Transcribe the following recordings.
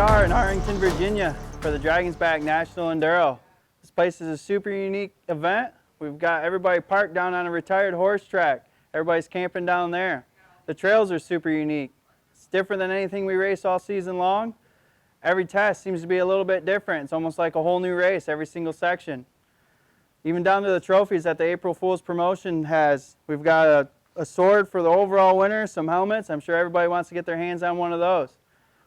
are in Arlington, Virginia for the Dragons Back National Enduro. This place is a super unique event. We've got everybody parked down on a retired horse track. Everybody's camping down there. The trails are super unique. It's different than anything we race all season long. Every test seems to be a little bit different. It's almost like a whole new race every single section. Even down to the trophies that the April Fool's promotion has. We've got a sword for the overall winner, some helmets. I'm sure everybody wants to get their hands on one of those.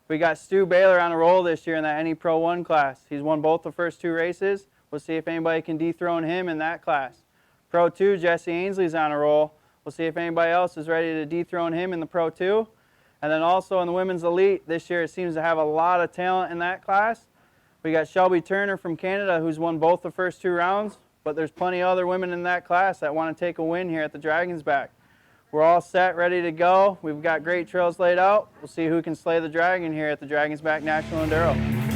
We got Stu Baylor on a roll this year in that NE Pro 1 class. He's won both the first two races. We'll see if anybody can dethrone him in that class. Pro 2, Jesse Ainsley's on a roll. We'll see if anybody else is ready to dethrone him in the Pro 2. And then also in the Women's Elite, this year it seems to have a lot of talent in that class. We got Shelby Turner from Canada who's won both the first two rounds, but there's plenty of other women in that class that want to take a win here at the Dragons Back. We're all set, ready to go. We've got great trails laid out. We'll see who can slay the dragon here at the Dragons Back National Enduro.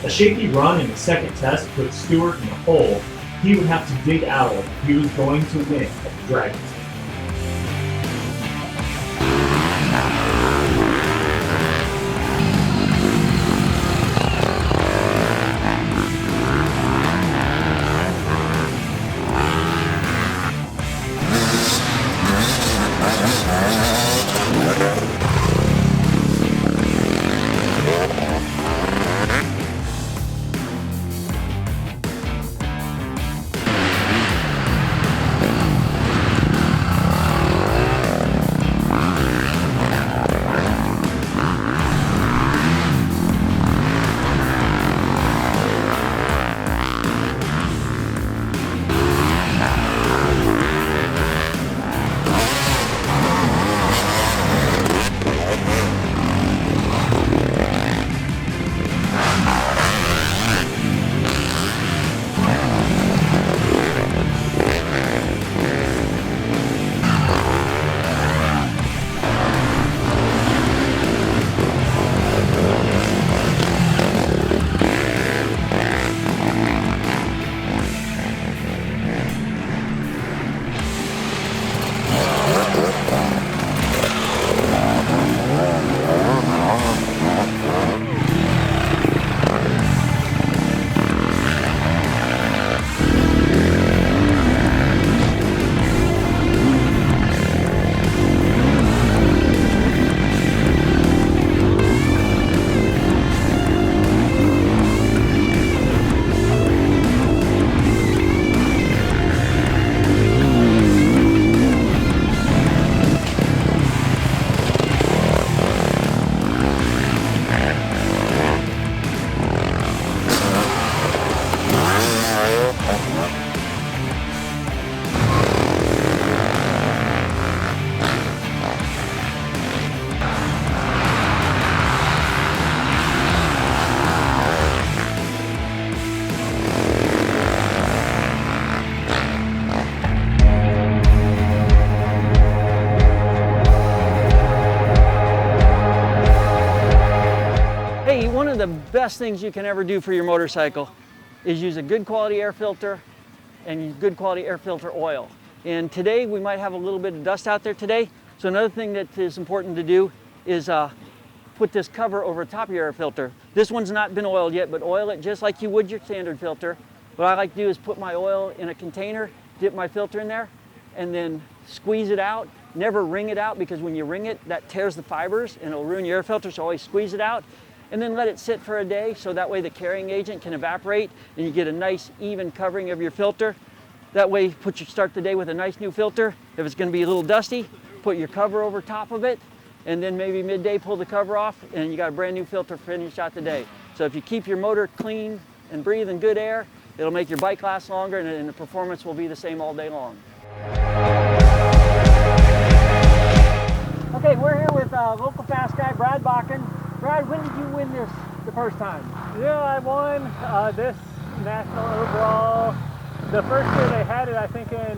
A shaky run in the second test put Stewart in the hole he would have to dig out of if he was going to win at the Dragons. One of the best things you can ever do for your motorcycle is use a good quality air filter and use good quality air filter oil. And today we might have a little bit of dust out there today, so another thing that is important to do is put this cover over top of your air filter. This one's not been oiled yet, but oil it just like you would your standard filter. What I like to do is put my oil in a container, dip my filter in there, and then squeeze it out. Never wring it out, because when you wring it, that tears the fibers and it'll ruin your air filter, so always squeeze it out. And then let it sit for a day, so that way the carrying agent can evaporate and you get a nice even covering of your filter. That way, start the day with a nice new filter. If it's going to be a little dusty, put your cover over top of it, and then maybe midday pull the cover off, and you got a brand new filter finish out the day. So if you keep your motor clean and breathing good air, it'll make your bike last longer, and the performance will be the same all day long. Okay, we're here with local fast guy Brad Bakken. Brad, when did you win this the first time? Yeah, I won this national overall. The first year they had it, I think in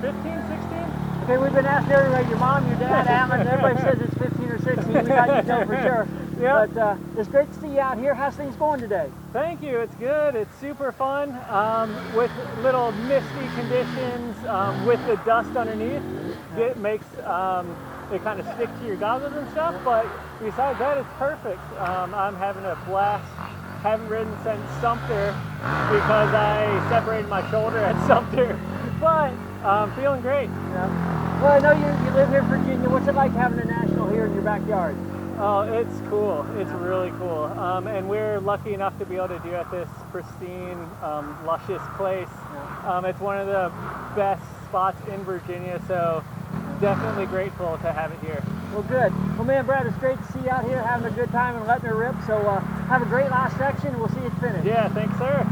15, 16? Okay, we've been asking everybody, your mom, your dad, Alan, everybody says it's 15 or 16. We got you know for sure. Yep. But it's great to see you out here. How's things going today? Thank you, it's good, it's super fun. With little misty conditions, with the dust underneath, it makes it kind of stick to your goggles and stuff, but besides that, it's perfect. I'm having a blast. Haven't ridden since Sumter because I separated my shoulder at Sumter, but feeling great. Yeah. Well, I know you live here in Virginia. What's it like having a national here in your backyard? Oh, it's cool. It's really cool. And we're lucky enough to be able to do it at this pristine, luscious place. Yeah. It's one of the best spots in Virginia, so definitely grateful to have it here. Well, good. Well, man, Brad, it's great to see you out here having a good time and letting her rip. So have a great last section. We'll see you at the finish. Yeah, thanks, sir.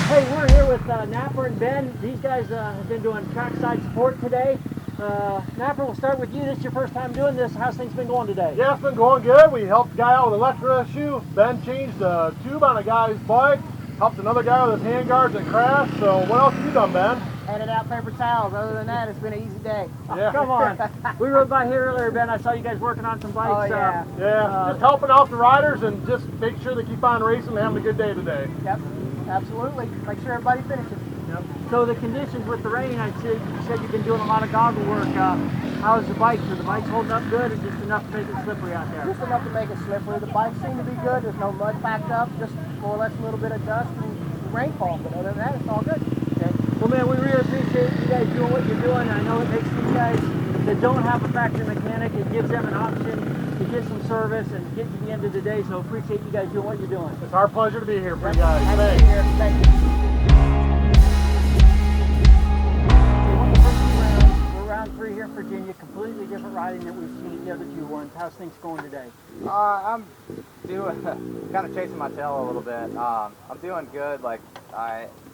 Hey, we're here with Napper and Ben. These guys have been doing trackside support today. Napper, we'll start with you. This is your first time doing this. How's things been going today? Yeah, it's been going good. We helped a guy out with an electric issue. Ben changed the tube on a guy's bike. Helped another guy with his handguards and crashed. So what else have you done, Ben? Handed out paper towels. Other than that, it's been an easy day. Yeah. Come on. We rode by here earlier, Ben. I saw you guys working on some bikes. Oh, yeah. Yeah, just helping out the riders and just make sure they keep on racing and having a good day today. Yep, absolutely. Make sure everybody finishes. Yep. So the conditions with the rain, I said you said you've been doing a lot of goggle work. How's the bike? Are the bikes holding up good, or just enough to make it slippery out there? Just enough to make it slippery. The bikes seem to be good. There's no mud packed up. Just more or less a little bit of dust and rainfall. But other than that, it's all good. Okay. Well, man, we really appreciate you guys doing what you're doing. I know it makes these guys that don't have a factory mechanic, it gives them an option to get some service and get to the end of the day. So appreciate you guys doing what you're doing. It's our pleasure to be here for you guys. Happy Thanks. to be here. Thank you. Okay, one of the first few rounds, we're round 3 here in Virginia, completely different riding than we've seen the other 2 ones. How's things going today? I'm doing kind of chasing my tail a little bit. I'm doing good. Like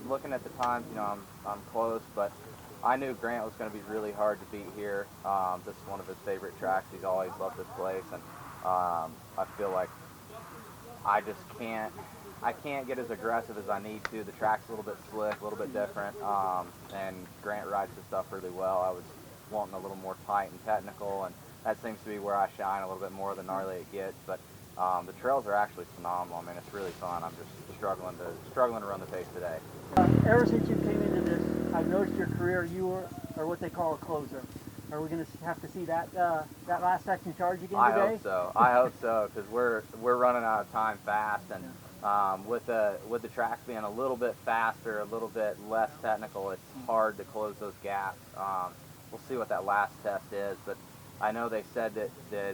looking at the times, you know, I'm close, but I knew Grant was going to be really hard to beat here. This is one of his favorite tracks. He's always loved this place, and I feel like I just can't get as aggressive as I need to. The track's a little bit slick, a little bit different, and Grant rides his stuff really well. I was wanting a little more tight and technical, and that seems to be where I shine a little bit more the gnarly it gets. But the trails are actually phenomenal. I mean, it's really fun. I'm just struggling to run the pace today. Ever since you came into this, I've noticed your career, you are what they call a closer. Are we going to have to see that that last section charge again I today? hope so. I hope so, because we're running out of time fast, and with the tracks being a little bit faster, a little bit less technical, it's hard to close those gaps. We'll see what that last test is, but I know they said that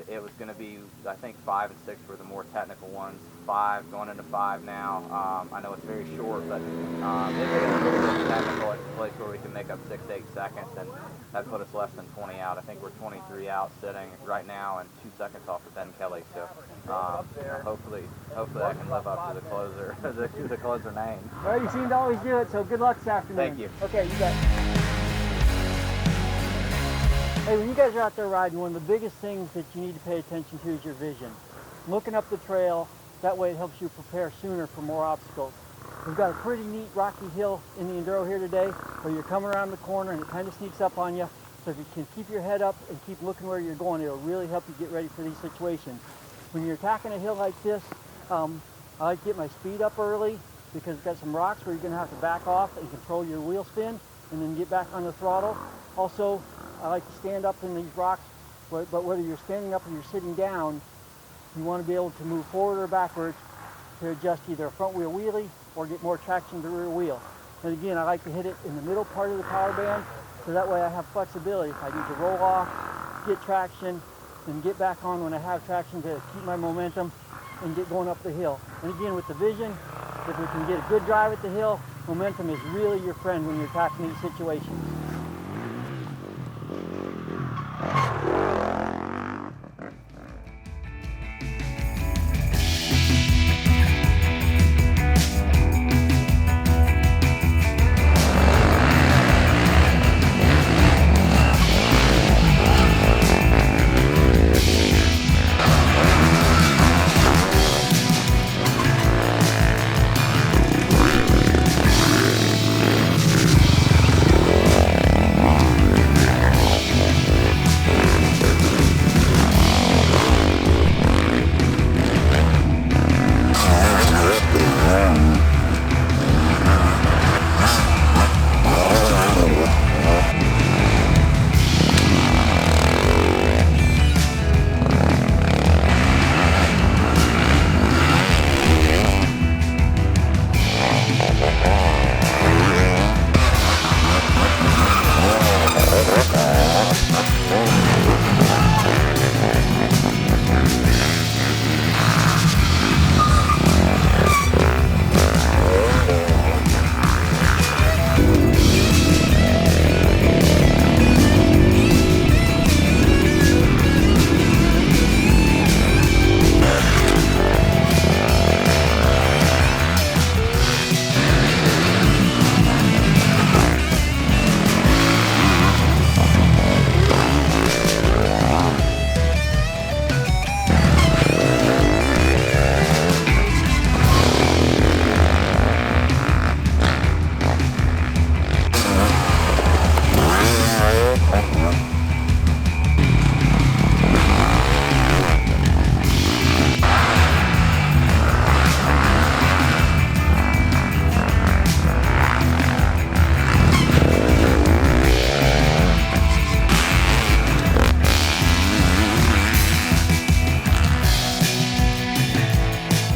it was going to be, I think 5 and 6 were the more technical ones. 5 going into 5 now. I know it's very short, but it made it a little bit technical at the place where we can make up 6 to 8 seconds, and that put us less than 20 out. I think we're 23 out sitting right now, and 2 seconds off of Ben Kelly. So hopefully I can live up to the closer the closer name. Well, you seem to always do it, so good luck this afternoon. Thank you. Okay, you bet. Hey, when you guys are out there riding, one of the biggest things that you need to pay attention to is your vision. Looking up the trail, that way it helps you prepare sooner for more obstacles. We've got a pretty neat rocky hill in the Enduro here today where you're coming around the corner and it kind of sneaks up on you. So if you can keep your head up and keep looking where you're going, it'll really help you get ready for these situations. When you're attacking a hill like this, I like to get my speed up early because it's got some rocks where you're going to have to back off and control your wheel spin and then get back on the throttle. Also, I like to stand up in these rocks, but whether you're standing up or you're sitting down, you want to be able to move forward or backwards to adjust either a front wheel wheelie or get more traction to the rear wheel. And again, I like to hit it in the middle part of the power band, so that way I have flexibility. If I need to roll off, get traction, and get back on when I have traction to keep my momentum and get going up the hill. And again, with the vision, if we can get a good drive at the hill, momentum is really your friend when you're tackling these situations.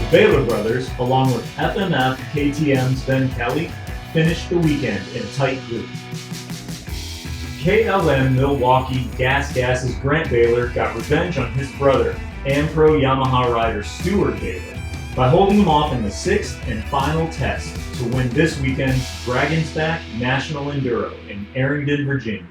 Baylor brothers, along with FMF KTM's Ben Kelly, finished the weekend in a tight group. KLM Milwaukee Gas's Grant Baylor got revenge on his brother, Ampro Yamaha rider Stuart Baylor, by holding him off in the 6th and final test to win this weekend's Dragons Back National Enduro in Arrington, Virginia.